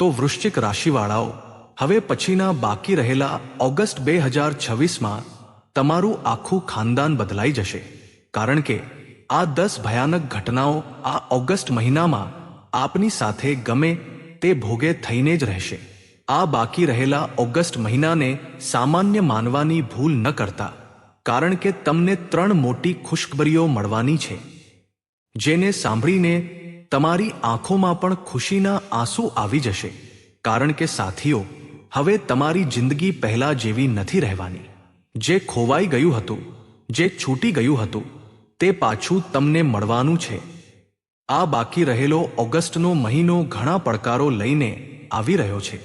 તો વૃશ્ચિક રાશિવાળાઓ, હવે પછીના બાકી રહેલા ઓગસ્ટ 2026માં તમારું આખું ખાનદાન બદલાઈ જશે, કારણ કે આ 10 ભયાનક ઘટનાઓ આ ઓગસ્ટ મહિનામાં આપની સાથે ગમે તે ભોગે થઈને જ રહેશે. આ બાકી રહેલા ઓગસ્ટ મહિનાને સામાન્ય માનવાની ભૂલ ન કરતા, કારણ કે તમને 3 મોટી ખુશખબરીઓ મળવાની છે, જેને સાંભળીને તમારી આંખોમાં પણ ખુશીના આંસુ આવી જશે. કારણ કે સાથીઓ, હવે તમારી જિંદગી પહેલા જેવી નથી રહેવાની. જે ખોવાઈ ગયું હતું, જે છૂટી ગયું હતું, તે પાછું તમને મળવાનું છે. આ બાકી રહેલો ઓગસ્ટનો મહિનો ઘણા પડકારો લઈને આવી રહ્યો છે,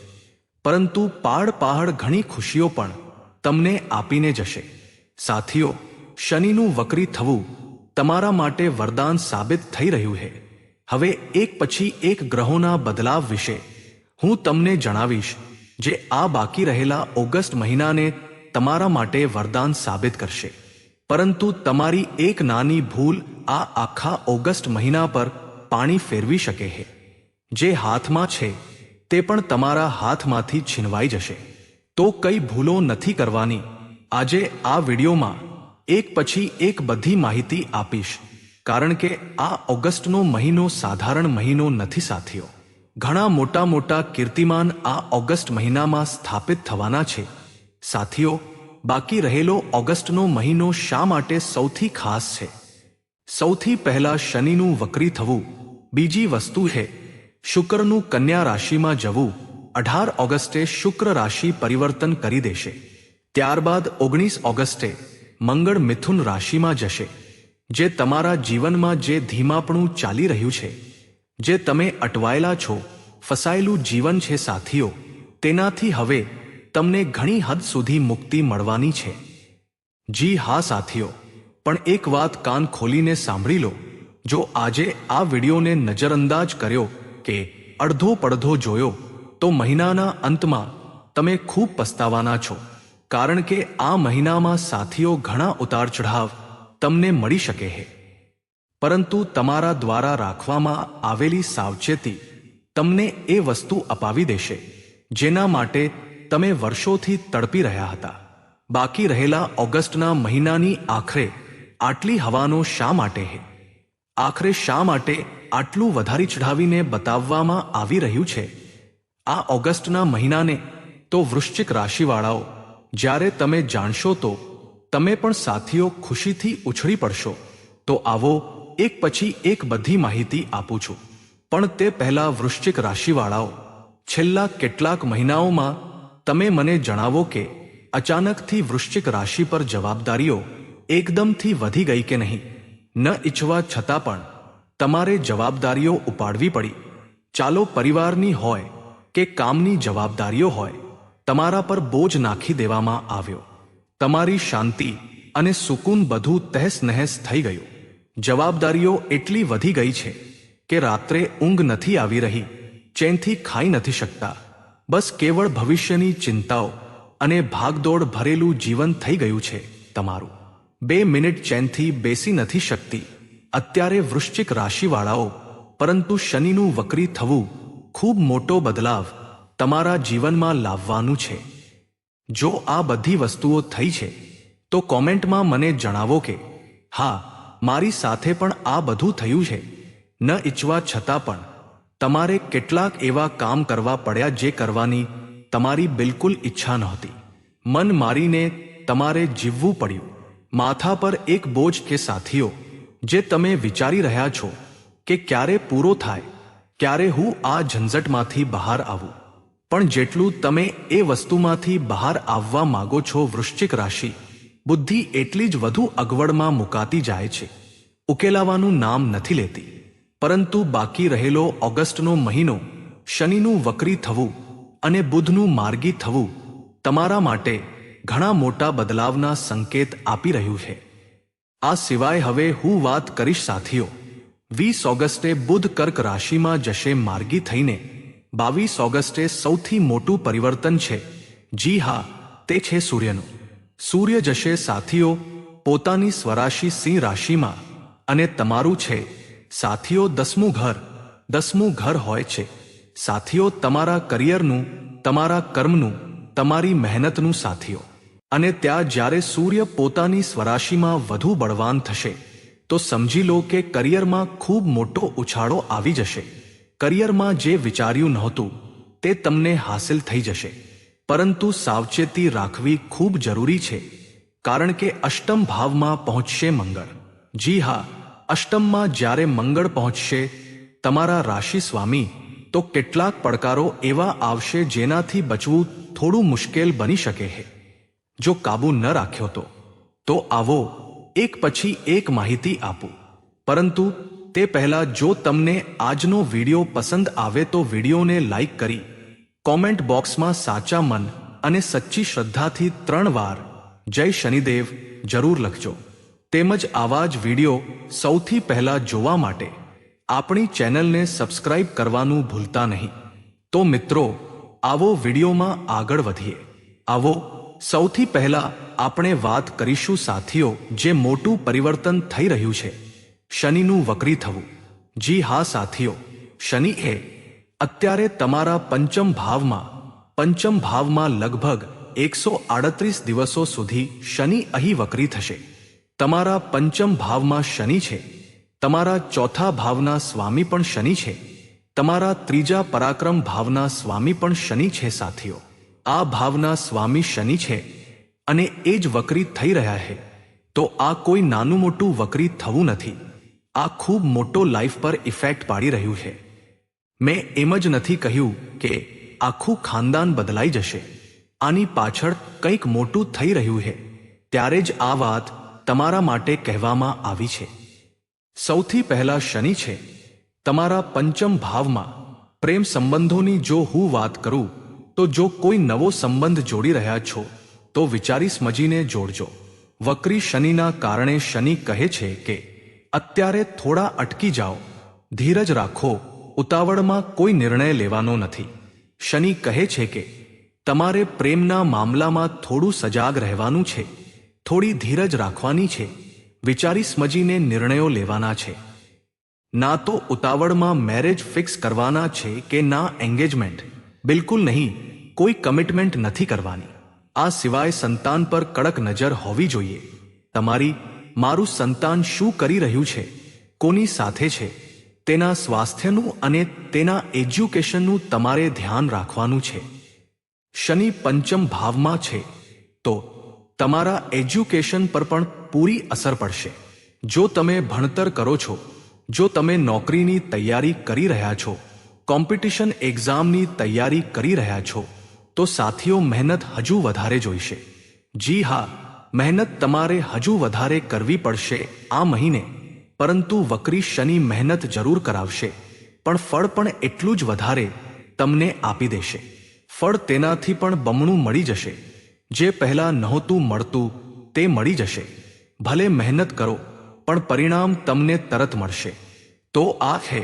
પરંતુ પહાડ ઘણી ખુશીઓ પણ તમને આપીને જશે. સાથીઓ, શનિનું વક્રી થવું તમારા માટે વરદાન સાબિત થઈ રહ્યું છે. હવે એક પછી એક ગ્રહોના બદલાવ વિશે હું તમને જણાવીશ, જે આ બાકી રહેલા ઓગસ્ટ મહિનાને તમારા માટે વરદાન સાબિત કરશે. પરંતુ તમારી એક નાની ભૂલ આ આખા ઓગસ્ટ મહિના પર પાણી ફેરવી શકે છે. જે હાથમાં છે તે પણ તમારા હાથમાંથી છીનવાઈ જશે. તો કઈ ભૂલો નથી કરવાની, આજે આ વિડીયોમાં એક પછી એક બધી માહિતી આપીશ. કારણ કે આ ઓગસ્ટનો મહિનો સાધારણ મહિનો નથી સાથીઓ. ઘણા મોટા કીર્તિમાન આ ઓગસ્ટ મહિનામાં સ્થાપિત થવાના છે. સાથીઓ, બાકી રહેલો ઓગસ્ટનો મહિનો શા માટે સૌથી ખાસ છે? સૌથી પહેલા શનિનું વક્રી થવું, બીજી વસ્તુ છે શુક્રનું કન્યા રાશિમાં જવું. 18 ઓગસ્ટે શુક્ર રાશિ પરિવર્તન કરી દેશે. ત્યારબાદ 19 ઓગસ્ટે મંગળ મિથુન રાશિમાં જશે, જે તમારા જીવનમાં જે ધીમાપણું ચાલી રહ્યું છે, જે તમે અટવાયેલા છો, ફસાયેલું જીવન છે સાથીઓ, તેનાથી હવે તમને ઘણી હદ સુધી મુક્તિ મળવાની છે. જી હા સાથીઓ, પણ એક વાત કાન ખોલીને સાંભળી લો. જો આજે આ વિડીયોને નજરઅંદાજ કર્યો કે અડધો પડધો જોયો, તો મહિનાના અંતમાં તમે ખૂબ પસ્તાવાના છો. કારણ કે આ મહિનામાં સાથીઓ ઘણા ઉતાર ચઢાવ તમને મળી શકે છે, પરંતુ તમારા દ્વારા રાખવામાં આવેલી સાવચેતી તમને એ વસ્તુ અપાવી દેશે, જેના માટે તમે વર્ષોથી તડપી રહ્યા હતા. બાકી રહેલા ઓગસ્ટના મહિનાની આખરે આટલી હવાનો શા માટે છે? આખરે શા માટે આટલું વધારી ચઢાવીને બતાવવામાં આવી રહ્યું છે? આ ઓગસ્ટના મહિનાને તો વૃશ્ચિક રાશિવાળાઓ, જ્યારે તમે જાણશો તો તમે પણ સાથીઓ ખુશીથી ઉછળી પડશો. તો આવો એક પછી એક બધી માહિતી આપું છું. પણ તે પહેલા વૃશ્ચિક રાશિવાળાઓ, છેલ્લા કેટલાક મહિનાઓમાં તમે મને જણાવો કે અચાનકથી વૃશ્ચિક રાશિ પર જવાબદારીઓ એકદમથી વધી ગઈ કે નહીં? ન ઈચ્છવા છતાં પણ તમારે જવાબદારીઓ ઉપાડવી પડી. ચાલો પરિવારની હોય કે કામની જવાબદારીઓ હોય, તમારા પર બોજ નાખી દેવામાં આવ્યો. તમારી શાંતિ અને સુકૂન બધું તહેસ નહેસ થઈ ગયું. જવાબદારીઓ એટલી વધી ગઈ છે કે રાત્રે ઊંઘ નથી આવી રહી, ચેનથી ખાઈ નથી શકતા. બસ કેવળ ભવિષ્યની ચિંતાઓ અને ભાગદોડ ભરેલું જીવન થઈ ગયું છે તમારું. 2 મિનિટ ચેનથી બેસી નથી શકતી અત્યારે વૃશ્ચિક રાશિવાળાઓ. પરંતુ શનિનું વક્રી થવું ખૂબ મોટો બદલાવ તમારા જીવનમાં લાવવાનું છે. જો આ બધી વસ્તુઓ થઈ છે, તો કોમેન્ટમાં મને જણાવો કે હા, મારી સાથે પણ આ બધું થયું છે. ન ઈચ્છવા છતાં પણ તમારે કેટલાક એવા કામ કરવા પડ્યા જે કરવાની તમારી બિલકુલ ઈચ્છા નહોતી. મન મારીને તમારે જીવવું પડ્યું. માથા પર એક બોજ કે સાથીઓ, જે તમે વિચારી રહ્યા છો કે ક્યારે પૂરો થાય, ક્યારે હું આ ઝંઝટમાંથી બહાર આવું. પણ જેટલું તમે એ વસ્તુમાંથી બહાર આવવા માગો છો વૃશ્ચિક રાશિ, બુદ્ધિ એટલી જ વધુ અગવડમાં મુકાતી જાય છે, ઉકેલાવાનું નામ નથી લેતી. પરંતુ બાકી રહેલો ઓગસ્ટનો મહિનો, શનિનું વક્રી થવું અને બુધનું માર્ગી થવું તમારા માટે ઘણા મોટા બદલાવના સંકેત આપી રહ્યું છે. આ સિવાય હવે હું વાત કરીશ સાથીઓ, 20 ઓગસ્ટે બુધ કર્ક રાશિમાં જશે માર્ગી થઈને. 22 ઓગસ્ટે સૌથી મોટું પરિવર્તન છે. જી હા, તે છે સૂર્યનું. સૂર્ય જશે સાથીઓ પોતાની સ્વરાશિ સિંહ રાશિમાં, અને તમારું છે સાથીઓ 10મું ઘર. 10મું ઘર હોય છે સાથીઓ તમારા કરિયરનું, તમારા કર્મનું, તમારી મહેનતનું સાથીઓ. અને ત્યાં જ્યારે સૂર્ય પોતાની સ્વરાશિમાં વધુ બળવાન થશે તો સમજી લો કે કરિયરમાં ખૂબ મોટો ઉછાળો આવી જશે. કરિયરમાં જે વિચાર્યું નહોતું તે તમને હાંસિલ થઈ જશે. પરંતુ સાવચેતી રાખવી ખૂબ જરૂરી છે, કારણ કે અષ્ટમ ભાવમાં પહોંચશે મંગળ. જી હા, અષ્ટમમાં જ્યારે મંગળ પહોંચશે તમારા રાશિ સ્વામી, તો કેટલાક પડકારો એવા આવશે જેનાથી બચવું થોડું મુશ્કેલ બની શકે છે. જો કાબૂ ન રાખ્યો તો આવો એક પછી એક માહિતી આપું. પરંતુ તે પહેલા જો તમને આજનો વિડીયો પસંદ આવે તો વિડીયોને લાઈક કરી કોમેન્ટ બોક્સમાં સાચા મન અને સચ્ચી શ્રદ્ધાથી 3 વાર જય શનિદેવ જરૂર લખજો. તેમજ આવા જ વિડીયો સૌથી પહેલા જોવા માટે આપણી ચેનલને સબસ્ક્રાઇબ કરવાનું ભૂલતા નહીં. તો મિત્રો, આવો વિડીયોમાં આગળ વધીએ. આવો સૌથી પહેલા આપણે વાત કરીશું સાથીઓ જે મોટું પરિવર્તન થઈ રહ્યું છે, શનિનું વક્રી થવું. જી હા સાથીઓ, શનિ અત્યારે તમારા પંચમ ભાવમાં લગભગ 138 દિવસો સુધી શનિ અહીં વક્રી થશે. તમારા પંચમ ભાવમાં શનિ છે. તમારા ચોથા ભાવના સ્વામી પણ શનિ છે. તમારા ત્રીજા પરાક્રમ ભાવના સ્વામી પણ શનિ છે સાથીઓ. આ ભાવના સ્વામી શનિ છે અને એ જ વક્રી થઈ રહ્યા છે. તો આ કોઈ નાનું મોટું વક્રી થવું નથી. આ ખૂબ મોટો લાઈફ પર ઇફેક્ટ પાડી રહ્યું છે. મેં એમ જ નથી કહ્યું કે આખું ખાનદાન બદલાઈ જશે. આની પાછળ કંઈક મોટું થઈ રહ્યું છે, ત્યારે જ આ વાત તમારા માટે કહેવામાં આવી છે. સૌથી પહેલા શનિ છે તમારા પંચમ ભાવમાં. પ્રેમ સંબંધોની જો હું વાત કરું તો જો કોઈ નવો સંબંધ જોડી રહ્યા છો તો વિચારી સમજીને જોડજો. વક્રી શનિના કારણે શનિ કહે છે કે અત્યારે થોડા અટકી જાઓ, ધીરજ રાખો, ઉતાવળમાં કોઈ નિર્ણય લેવાનો નથી. શનિ કહે છે કે તમારે પ્રેમના મામલામાં થોડું સજાગ રહેવાનું છે, થોડી ધીરજ રાખવાની છે, વિચારી સમજીને નિર્ણયો લેવાના છે. ના તો ઉતાવળમાં મેરેજ ફિક્સ કરવાના છે કે ના એન્ગેજમેન્ટ. બિલકુલ નહીં, કોઈ કમિટમેન્ટ નથી કરવાની. આ સિવાય સંતાન પર કડક નજર હોવી જોઈએ. મારું સંતાન શું કરી રહ્યું છે, કોની સાથે છે, તેના સ્વાસ્થ્યનું અને તેના એજ્યુકેશનનું તમારે ધ્યાન રાખવાનું છે. શનિ પંચમ ભાવમાં છે તો તમારા એજ્યુકેશન પર પણ પૂરી અસર પડશે. જો તમે ભણતર કરો છો, જો તમે નોકરીની તૈયારી કરી રહ્યા છો, કોમ્પિટિશન એક્ઝામની તૈયારી કરી રહ્યા છો, તો સાથીઓ મહેનત હજુ વધારે જોઈશે. જી હા, મહેનત તમારે હજુ વધારે કરવી પડશે આ મહિને. પરંતુ વક્રી શનિ મહેનત જરૂર કરાવશે, પણ ફળ પણ એટલું જ વધારે તમને આપી દેશે. ફળ તેનાથી પણ બમણું મળી જશે. જે પહેલા નહોતું મળતું તે મળી જશે. ભલે મહેનત કરો પણ પરિણામ તમને તરત મળશે. તો આ છે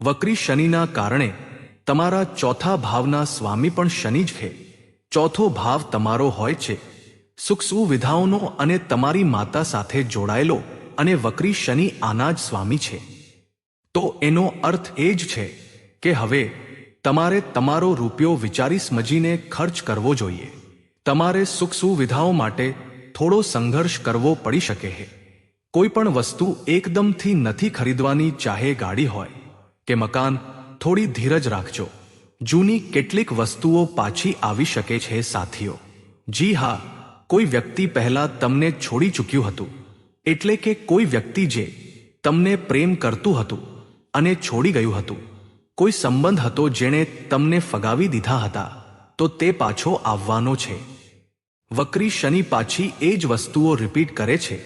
વક્રી શનિના કારણે તમારા ચોથા ભાવના સ્વામી પણ શનિ જ છે. ચોથો ભાવ તમારો હોય છે સુખ સુવિધાઓનો અને તમારી માતા સાથે જોડાયેલો, અને વક્રી શનિ આના જ સ્વામી છે. તો એનો અર્થ એ જ છે કે હવે તમારે તમારો રૂપિયો વિચારી સમજીને ખર્ચ કરવો જોઈએ. તમારે સુખ સુવિધાઓ માટે થોડો સંઘર્ષ કરવો પડી શકે છે. કોઈ પણ વસ્તુ એકદમથી નથી ખરીદવાની, ચાહે ગાડી હોય કે મકાન. થોડી ધીરજ રાખજો. જૂની કેટલીક વસ્તુઓ પાછી આવી શકે છે સાથીઓ. જી હા, કોઈ વ્યક્તિ પહેલા તમને છોડી ચૂક્યું હતું. એટલે કે કોઈ વ્યક્તિ જે તમને પ્રેમ કરતું હતું અને છોડી ગયું હતું. કોઈ સંબંધ હતો જેણે તમને ફગાવી દીધા હતા, તો તે પાછો આવવાનો છે. વક્રી શનિ પાછી એ જ વસ્તુઓ રિપીટ કરે છે.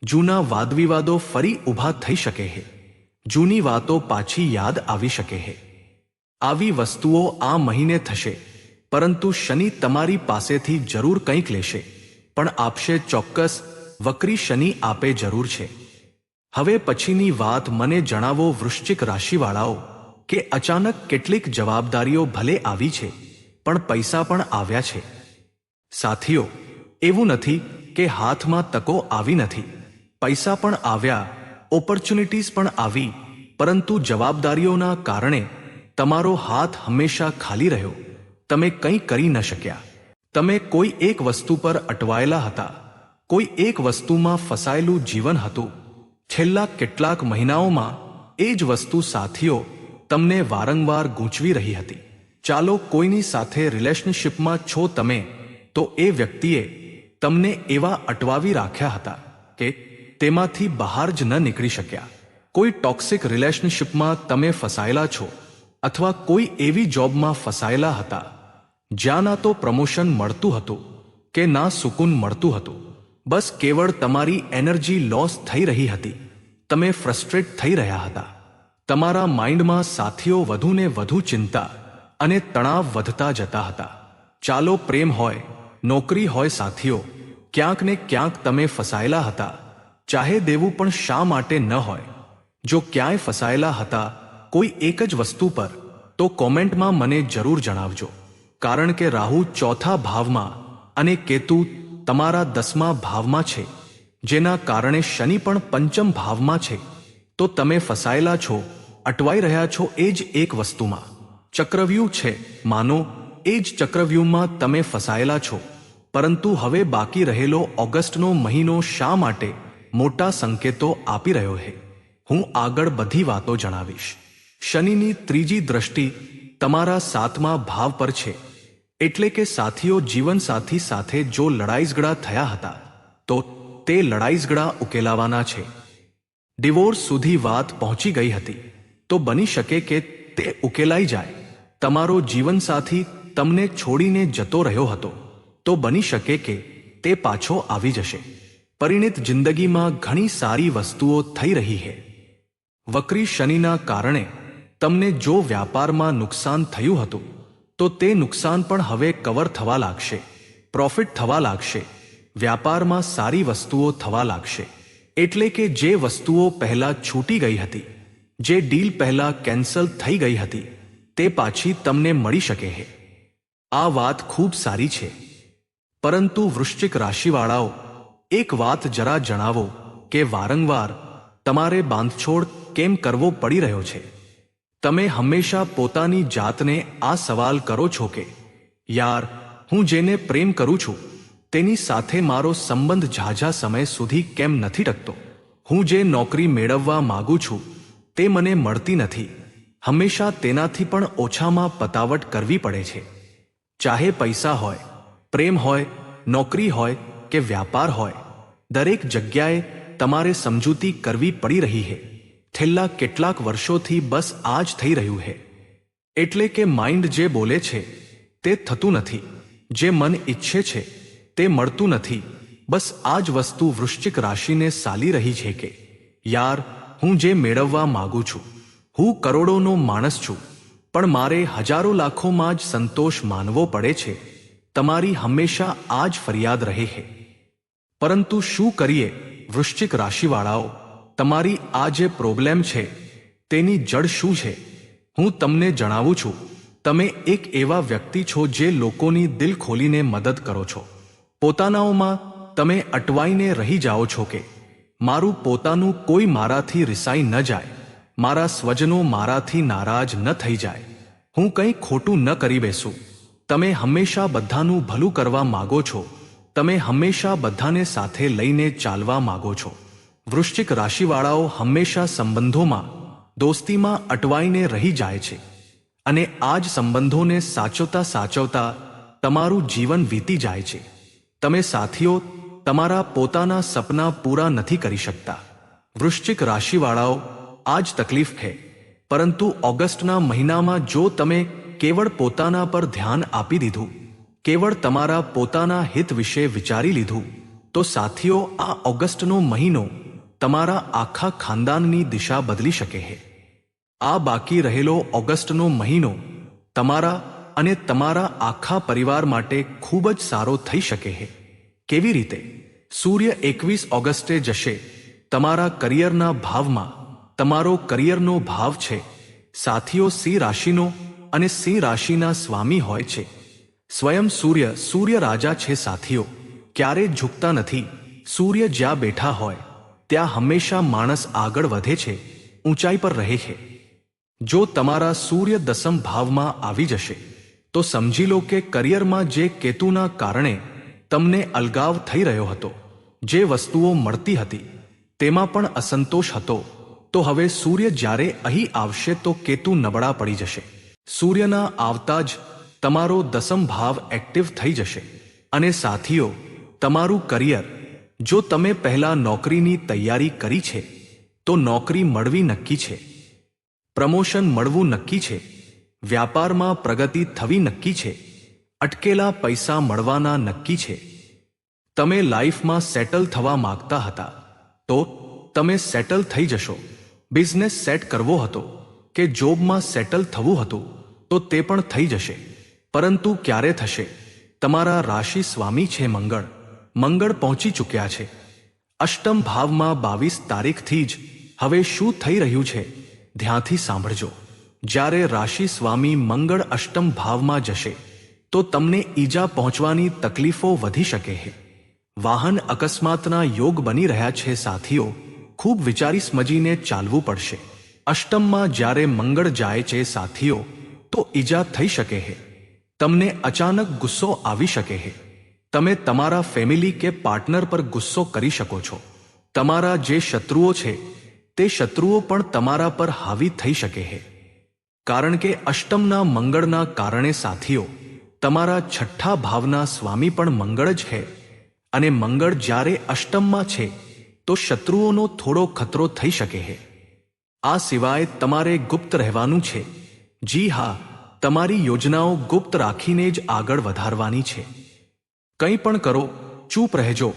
જૂના વાદવિવાદો ફરી ઊભા થઈ શકે છે. જૂની વાતો પાછી યાદ આવી શકે છે. આવી વસ્તુઓ આ મહિને થશે, પરંતુ શનિ તમારી પાસેથી જરૂર કંઈક લેશે, પણ આપશે ચોક્કસ. વક્રી શનિ આપે જરૂર છે. હવે પછીની વાત મને જણાવો વૃશ્ચિક રાશિવાળાઓ, કે અચાનક કેટલીક જવાબદારીઓ ભલે આવી છે પણ પૈસા પણ આવ્યા છે. સાથીઓ, એવું નથી કે હાથમાં તકો આવી નથી. પૈસા પણ આવ્યા, ઓપોર્ચ્યુનિટીઝ પણ આવી, પરંતુ જવાબદારીઓના કારણે તમારો હાથ હંમેશા ખાલી રહ્યો, તમે કંઈ કરી ન શક્યા. તમે કોઈ એક વસ્તુ પર અટવાયેલા હતા, કોઈ એક વસ્તુમાં ફસાયેલું જીવન હતું. છેલ્લા કેટલાક મહિનાઓમાં એ જ વસ્તુ સાથીઓ તમને વારંવાર ગૂંચવી રહી હતી. ચાલો કોઈની સાથે રિલેશનશિપમાં છો તમે, તો એ વ્યક્તિએ તમને એવા અટવાવી રાખ્યા હતા કે તેમાંથી બહાર જ ન નીકળી શક્યા. કોઈ ટોક્સિક રિલેશનશિપમાં તમે ફસાયેલા છો, અથવા કોઈ એવી જોબમાં ફસાયેલા હતા જ્યાં ના તો પ્રમોશન મળતું હતું કે ના સુકૂન મળતું હતું. બસ કેવળ તમારી એનર્જી લોસ થઈ રહી હતી. તમે ફ્રસ્ટ્રેટ થઈ રહ્યા હતા. તમારા માઇન્ડમાં સાથીઓ વધુને વધુ ચિંતા અને તણાવ વધતા જતા હતા. ચાલો પ્રેમ હોય, નોકરી હોય સાથીઓ, ક્યાંક ને ક્યાંક તમે ફસાયેલા હતા. ચાહે દેવું પણ શા માટે ન હોય. જો ક્યાંય ફસાયેલા હતા કોઈ એક જ વસ્તુ પર, તો કોમેન્ટમાં મને જરૂર જણાવજો. કારણ કે રાહુ ચોથા ભાવમાં અને કેતુ તમારા 10મા ભાવમાં છે, જેના કારણે શનિ પણ પંચમ ભાવમાં છે. તો તમે ફસાયેલા છો, અટવાઈ રહ્યા છો એ જ એક વસ્તુમાં. ચક્રવ્યૂહ છે, માનો એ જ ચક્રવ્યૂહમાં તમે ફસાયેલા છો. પરંતુ હવે બાકી રહેલો ઓગસ્ટનો મહિનો શા માટે મોટા સંકેતો આપી રહ્યો છે, હું આગળ બધી વાતો જણાવીશ. શનિની ત્રીજી દ્રષ્ટિ તમારા 7મા ભાવ પર છે, એટલે કે સાથીઓ જીવનસાથી સાથે જો લડાઈઝગડા થયા હતા તો તે લડાઈઝગડા ઉકેલાવાના છે. ડિવોર્સ સુધી વાત પહોંચી ગઈ હતી તો બની શકે કે તે ઉકેલાઈ જાય. તમારો જીવનસાથી તમને છોડીને જતો રહ્યો હતો તો બની શકે કે તે પાછો આવી જશે. પરિણીત જિંદગીમાં ઘણી સારી વસ્તુઓ થઈ રહી છે. વક્રી શનિના કારણે તમને જો વ્યાપારમાં નુકસાન થયું હતું તો તે નુકસાન પણ હવે કવર થવા લાગશે. પ્રોફિટ થવા લાગશે. વ્યાપારમાં સારી વસ્તુઓ થવા લાગશે. એટલે કે જે વસ્તુઓ પહેલા છૂટી ગઈ હતી, જે ડીલ પહેલા કેન્સલ થઈ ગઈ હતી, તે પાછી તમને મળી શકે છે. આ વાત ખૂબ સારી છે. પરંતુ વૃશ્ચિક રાશિવાળાઓ, એક વાત જરા જણાવો કે વારંવાર તમારે બાંધછોડ કેમ કરવો પડી રહ્યો છે? તમે હંમેશા પોતાની જાતને આ સવાલ કરો છો કે યાર, હું જેને પ્રેમ કરું છું તેની સાથે મારો સંબંધ ઝાઝા સમય સુધી કેમ નથી ટકતો? હું જે નોકરી મેળવવા માંગુ છું તે મને મળતી નથી. હંમેશા તેનાથી પણ ઓછામાં પતાવટ કરવી પડે છે. ચાહે પૈસા હોય, પ્રેમ હોય, નોકરી હોય કે વ્યાપાર હોય, દરેક જગ્યાએ તમારે સમજૂતી કરવી પડી રહી છે. છેલ્લા કેટલાક વર્ષોથી બસ આ જ થઈ રહ્યું છે. એટલે કે માઇન્ડ જે બોલે છે તે થતું નથી, જે મન ઈચ્છે છે તે મળતું નથી. બસ આ જ વસ્તુ વૃશ્ચિક રાશિને સાલી રહી છે કે યાર, હું જે મેળવવા માંગુ છું, હું કરોડોનો માણસ છું, પણ મારે હજારો લાખોમાં જ સંતોષ માનવો પડે છે. તમારી હંમેશા આ જ ફરિયાદ રહે છે. પરંતુ શું કરીએ વૃશ્ચિક રાશિવાળાઓ? તમારી આ જે પ્રોબ્લેમ છે તેની જડ શું છે? હું તમને જણાવું છું. તમે એક એવા વ્યક્તિ છો જે લોકોની દિલ ખોલીને મદદ કરો છો. પોતાનાઓમાં તમે અટવાઈને રહી જાઓ છો કે મારું પોતાનું કોઈ મારાથી રિસાઈ ન જાય, મારા સ્વજનો મારાથી નારાજ ન થઈ જાય, હું કંઈ ખોટું ન કરી બેસું. તમે હંમેશા બધાનું ભલું કરવા માગો છો. તમે હંમેશા બધાને સાથે લઈને ચાલવા માગો છો. વૃશ્ચિક રાશિવાળાઓ હંમેશા સંબંધોમાં, દોસ્તીમાં અટવાઈને રહી જાય છે. અને આ જ સંબંધોને સાચવતા સાચવતા તમારું જીવન વીતી જાય છે. તમે સાથીઓ તમારા પોતાના સપના પૂરા નથી કરી શકતા. વૃશ્ચિક રાશિવાળાઓ, આ જ તકલીફ છે. પરંતુ ઓગસ્ટના મહિનામાં જો તમે કેવળ પોતાના પર ધ્યાન આપી દીધું, કેવળ તમારા પોતાના હિત વિશે વિચારી લીધું, તો સાથીઓ આ ઓગસ્ટનો મહિનો તમારા આખા ખાનદાનની દિશા બદલી શકે છે. આ બાકી રહેલો ઓગસ્ટનો મહિનો તમારા અને તમારા આખા પરિવાર માટે ખૂબ જ સારો થઈ શકે છે. કેવી રીતે? સૂર્ય 21 ઓગસ્ટે જશે તમારા કરિયરના ભાવમાં. તમારો કરિયરનો ભાવ છે સાથીઓ સિંહ રાશિનો, અને સિંહ રાશિના સ્વામી હોય છે સ્વયં સૂર્ય. સૂર્ય રાજા છે સાથીઓ, ક્યારેય ઝૂકતા નથી. સૂર્ય જ્યાં બેઠા હોય ત્યાં હંમેશા માણસ આગળ વધે છે, ઊંચાઈ પર રહે છે. જો તમારા સૂર્ય દસમ ભાવમાં આવી જશે તો સમજી લો કે કરિયરમાં જે કેતુના કારણે તમને અલગાવ થઈ રહ્યો હતો, જે વસ્તુઓ મળતી હતી તેમાં પણ અસંતોષ હતો, તો હવે સૂર્ય જ્યારે અહીં આવશે તો કેતુ નબળા પડી જશે. સૂર્યના આવતા જ તમારો દસમ ભાવ એક્ટિવ થઈ જશે. અને સાથીઓ, તમારું કરિયર, જો તમે પહેલા નોકરીની તૈયારી કરી છે તો નોકરી મળવી નક્કી છે, પ્રમોશન મળવું નક્કી છે, વ્યાપારમાં પ્રગતિ થવી નક્કી છે, અટકેલા પૈસા મળવાના નક્કી છે. તમે લાઈફમાં સેટલ થવા માંગતા હતા તો તમે સેટલ થઈ જશો. બિઝનેસ સેટ કરવો હતો કે જોબમાં સેટલ થવું હતું તો તે પણ થઈ જશે. પરંતુ ક્યારે થશે? તમારા રાશિ સ્વામી છે મંગળ. મંગળ પહોંચી ચૂક્યા છે અષ્ટમ ભાવમાં 22 તારીખથી જ. હવે શું થઈ રહ્યું છે ધ્યાનથી સાંભળજો. જ્યારે રાશિ સ્વામી મંગળ અષ્ટમ ભાવમાં જશે તો તમને ઈજા પહોંચવાની તકલીફો વધી શકે છે. વાહન અકસ્માતના યોગ બની રહ્યા છે સાથીઓ. ખૂબ વિચારી સમજીને ચાલવું પડશે. અષ્ટમમાં જ્યારે મંગળ જાય છે સાથીઓ તો ઈજા થઈ શકે છે. તમને અચાનક ગુસ્સો આવી શકે છે. તમે તમારા ફેમિલી કે પાર્ટનર પર ગુસ્સો કરી શકો છો. તમારા જે શત્રુઓ છે તે શત્રુઓ પણ તમારા પર હાવી થઈ શકે છે. કારણ કે અષ્ટમના મંગળના કારણે સાથીઓ તમારા છઠ્ઠા ભાવના સ્વામી પણ મંગળ જ છે. અને મંગળ જ્યારે અષ્ટમમાં છે તો શત્રુઓનો થોડો ખતરો થઈ શકે છે. આ સિવાય તમારે ગુપ્ત રહેવાનું છે. જી હા, તમારી યોજનાઓ ગુપ્ત રાખીને જ આગળ વધારવાની છે. કંઈ પણ કરો, ચૂપ રહેજો.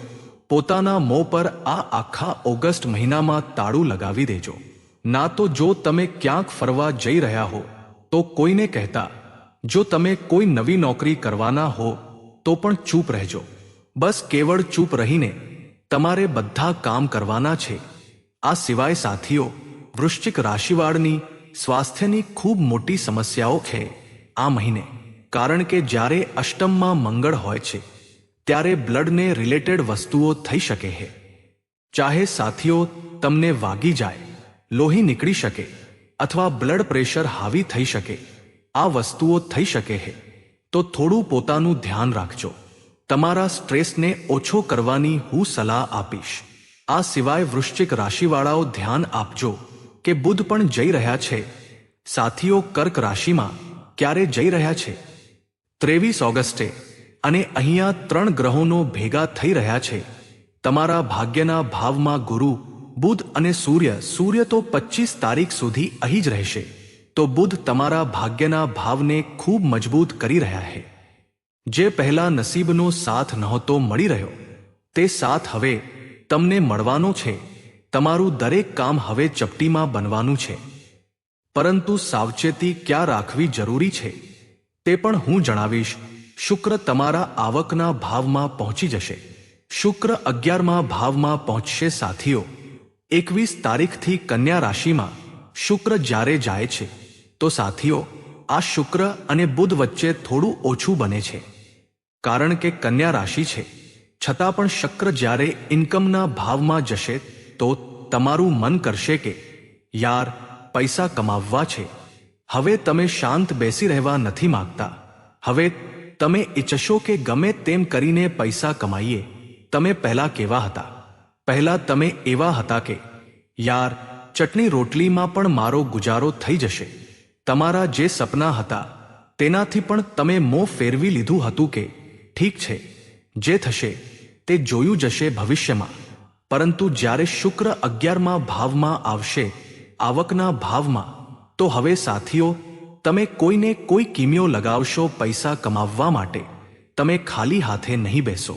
પોતાના મોં પર આ આખા ઓગસ્ટ મહિનામાં તાળું લગાવી દેજો. ના તો જો તમે ક્યાંક ફરવા જઈ રહ્યા હો તો કોઈને કહેતા. જો તમે કોઈ નવી નોકરી કરવાના હો તો પણ ચૂપ રહેજો. બસ કેવળ ચૂપ રહીને તમારે બધા કામ કરવાના છે. આ સિવાય સાથીઓ, વૃશ્ચિક રાશિવાળની સ્વાસ્થ્યની ખૂબ મોટી સમસ્યાઓ છે આ મહિને. કારણ કે જ્યારે અષ્ટમમાં મંગળ હોય છે ત્યારે બ્લડને રિલેટેડ વસ્તુઓ થઈ શકે છે. ચાહે સાથીઓ તમને વાગી જાય, લોહી નીકળી શકે અથવા બ્લડ પ્રેશર હાવી થઈ શકે. આ વસ્તુઓ થઈ શકે છે તો થોડું પોતાનું ધ્યાન રાખજો. તમારા સ્ટ્રેસને ઓછો કરવાની હું સલાહ આપીશ. આ સિવાય વૃશ્ચિક રાશિવાળાઓ ધ્યાન આપજો કે બુધ પણ જઈ રહ્યા છે સાથીઓ કર્ક રાશિમાં. ક્યારે જઈ રહ્યા છે? 23 ઓગસ્ટે. અને અહીંયા 3 ગ્રહોનો ભેગા થઈ રહ્યા છે. તમારા ભાગ્યના ભાવમાં ગુરુ, બુધ અને સૂર્ય. સૂર્ય તો 25 તારીખ સુધી અહીં જ રહેશે. તો બુધ તમારા ભાગ્યના ભાવને ખૂબ મજબૂત કરી રહ્યા છે. જે પહેલા નસીબનો સાથ નહોતો મળી રહ્યો તે સાથ હવે તમને મળવાનો છે. તમારું દરેક કામ હવે ચપટીમાં બનવાનું છે. પરંતુ સાવચેતી ક્યાં રાખવી જરૂરી છે તે પણ હું જણાવીશ. શુક્ર તમારા આવકના ભાવમાં પહોંચી જશે. શુક્ર 11મા ભાવમાં પહોંચશે સાથીઓ. 21 તારીખથી કન્યા રાશિમાં શુક્ર જ્યારે જાય છે તો સાથીઓ આ શુક્ર અને બુધ વચ્ચે થોડું ઓછું બને છે. કારણ કે કન્યા રાશિ છે. છતાં પણ શુક્ર જ્યારે ઇન્કમના ભાવમાં જશે તો તમારું મન કરશે કે યાર પૈસા કમાવવા છે. હવે તમે શાંત બેસી રહેવા નથી માંગતા. હવે તમે ઈચ્છશો કે ગમે તેમ કરીને પૈસા કમાઈએ. તમે પહેલા કેવા હતા? પહેલા તમે એવા હતા કે યાર ચટણી રોટલીમાં પણ મારો ગુજારો થઈ જશે. તમારા જે સપના હતા તેનાથી પણ તમે મોં ફેરવી લીધું હતું કે ઠીક છે, જે થશે તે જોયું જશે ભવિષ્યમાં. પરંતુ જ્યારે શુક્ર 11મા ભાવમાં આવશે, આવકના ભાવમાં, તો હવે સાથીઓ તમે કોઈને કોઈ કિમિયો લગાવશો પૈસા કમાવવા માટે. તમે ખાલી હાથે નહીં બેસો.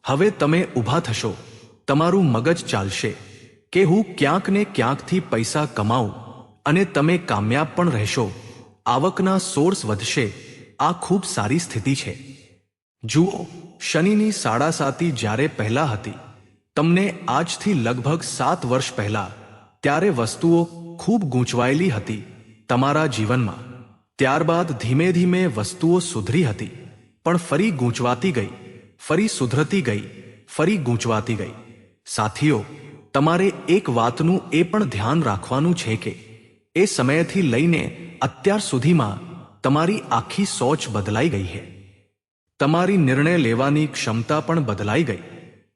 હવે તમે ઊભા થશો. તમારું મગજ ચાલશે કે હું ક્યાંક ને ક્યાંકથી પૈસા કમાઉં અને તમે કામયાબ પણ રહેશો. આવકના સોર્સ વધશે. આ ખૂબ સારી સ્થિતિ છે. જુઓ, શનિની સાડાસાતી જ્યારે પહેલા હતી, તમને આજથી લગભગ 7 વર્ષ પહેલા, ત્યારે વસ્તુઓ ખૂબ ગૂંચવાયેલી હતી તમારા જીવનમાં. ત્યારબાદ ધીમે ધીમે વસ્તુઓ સુધરી હતી, પણ ફરી ગૂંચવાતી ગઈ, ફરી સુધરતી ગઈ, ફરી ગૂંચવાતી ગઈ. સાથીઓ, તમારે એક વાતનું એ પણ ધ્યાન રાખવાનું છે કે એ સમયથી લઈને અત્યાર સુધીમાં તમારી આખી સોચ બદલાઈ ગઈ છે. તમારી નિર્ણય લેવાની ક્ષમતા પણ બદલાઈ ગઈ,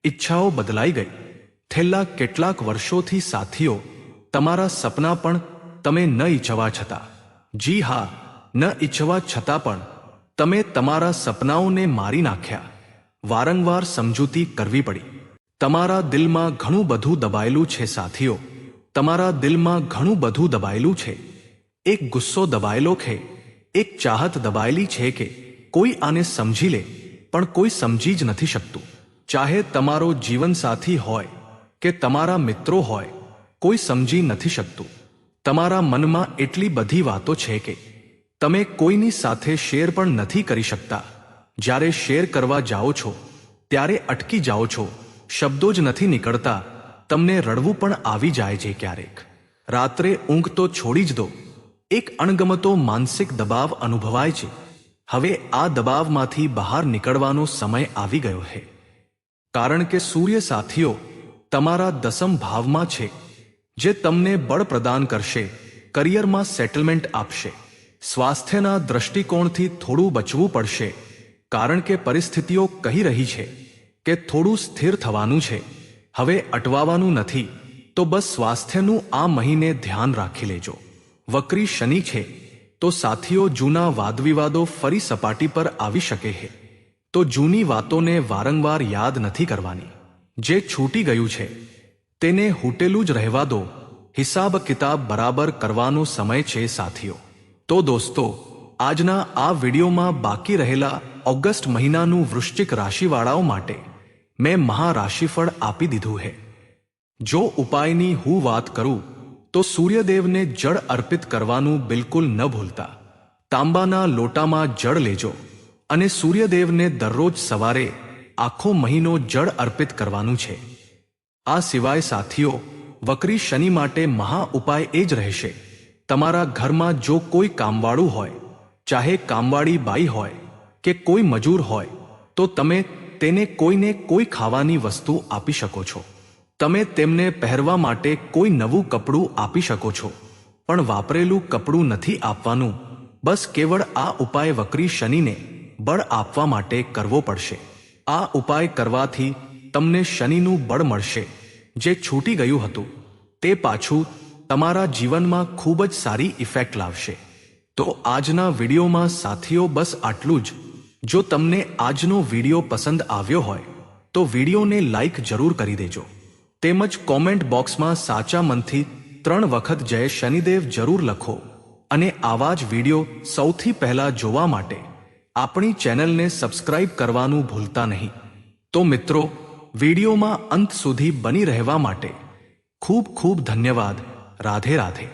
ઈચ્છાઓ બદલાઈ ગઈ. છેલ્લા કેટલાક વર્ષોથી સાથીઓ, તમારા સપના પણ તમે ન ઈચ્છવા છતાં, જી હા, ન ઈચ્છવા છતાં પણ તમે તમારા સપનાઓને મારી નાખ્યા. વારંવાર સમજૂતી કરવી પડી. તમારા દિલમાં ઘણું બધું દબાયેલું છે સાથીઓ, તમારા દિલમાં ઘણું બધું દબાયેલું છે. એક ગુસ્સો દબાયેલો છે, એક ચાહત દબાયેલી છે કે કોઈ આને સમજી લે, પણ કોઈ સમજી જ નથી શકતું. ચાહે તમારો જીવનસાથી હોય કે તમારા મિત્રો હોય, કોઈ સમજી નથી શકતું. તમારા મનમાં એટલી બધી વાતો છે કે તમે કોઈની સાથે શેર પણ નથી કરી શકતા. જ્યારે શેર કરવા જાઓ છો ત્યારે અટકી જાઓ છો, શબ્દો જ નથી નીકળતા. તમને રડવું પણ આવી જાય છે ક્યારેક. રાત્રે ઊંઘ તો છોડી જ દો. એક અણગમતો માનસિક દબાવ અનુભવાય છે. હવે આ દબાવમાંથી બહાર નીકળવાનો સમય આવી ગયો છે. કારણ કે સૂર્ય સાથીઓ તમારા 10મ ભાવમાં છે, જે તમને બળ પ્રદાન કરશે, કરિયરમાં સેટલમેન્ટ આપશે. સ્વાસ્થ્યના દૃષ્ટિકોણથી થોડું બચવું પડશે, કારણ કે પરિસ્થિતિઓ કહી રહી છે કે થોડું સ્થિર થવાનું છે, હવે અટવાવાનું નથી. તો બસ સ્વાસ્થ્યનું આ મહિને ધ્યાન રાખી લેજો. વક્રી શનિ છે તો સાથીઓ જૂના વાદવિવાદો ફરી સપાટી પર આવી શકે છે. તો જૂની વાતોને વારંવાર યાદ નથી કરવાની. જે છૂટી ગયું છે તેને હૂટેલું જ રહેવા દો. હિસાબ કિતાબ બરાબર કરવાનો સમય છે સાથીઓ. તો દોસ્તો, આજના આ વિડીયોમાં બાકી રહેલા ઓગસ્ટ મહિનાનું વૃશ્ચિક રાશિવાળાઓ માટે મેં મહારાશિફળ આપી દીધું છે. જો ઉપાયની હું વાત કરું તો સૂર્યદેવને જળ અર્પિત કરવાનું બિલકુલ ન ભૂલતા. તાંબાના લોટામાં જળ લેજો અને સૂર્યદેવને દરરોજ સવારે આખો મહિનો જળ અર્પિત કરવાનું છે. આ સિવાય સાથીઓ, વક્રી શનિ માટે મહા ઉપાય એ જ રહેશે. તમારા ઘરમાં જો કોઈ કામવાળું હોય, ચાહે કામવાળી બાઈ હોય કે કોઈ મજૂર હોય, તો તમે તેને કોઈને કોઈ ખાવાની વસ્તુ આપી શકો છો. તમે તેમને પહેરવા માટે કોઈ નવું કપડું આપી શકો છો, પણ વાપરેલું કપડું નથી આપવાનું. બસ કેવળ આ ઉપાય વક્રી શનિને બળ આપવા માટે કરવો પડશે. આ ઉપાય કરવાથી તમને શનિનું બળ મળશે. જે છૂટી ગયું હતું તે પાછું તમારા જીવનમાં ખૂબ જ સારી ઇફેક્ટ લાવશે. તો આજના વિડીયોમાં સાથીઓ બસ આટલું જ. જો તમને આજનો વિડીયો પસંદ આવ્યો હોય તો વિડીયોને લાઈક જરૂર કરી દેજો. તેમજ કોમેન્ટ બોક્સમાં સાચા મનથી 3 વખત જય શનિદેવ જરૂર લખો. અને આવા જ વિડીયો સૌથી પહેલા જોવા માટે આપણી ચેનલને સબસ્ક્રાઇબ કરવાનું ભૂલતા નહીં. તો મિત્રો, વિડીયોમાં અંત સુધી બની રહેવા માટે ખૂબ ખૂબ ધન્યવાદ. રાધે રાધે.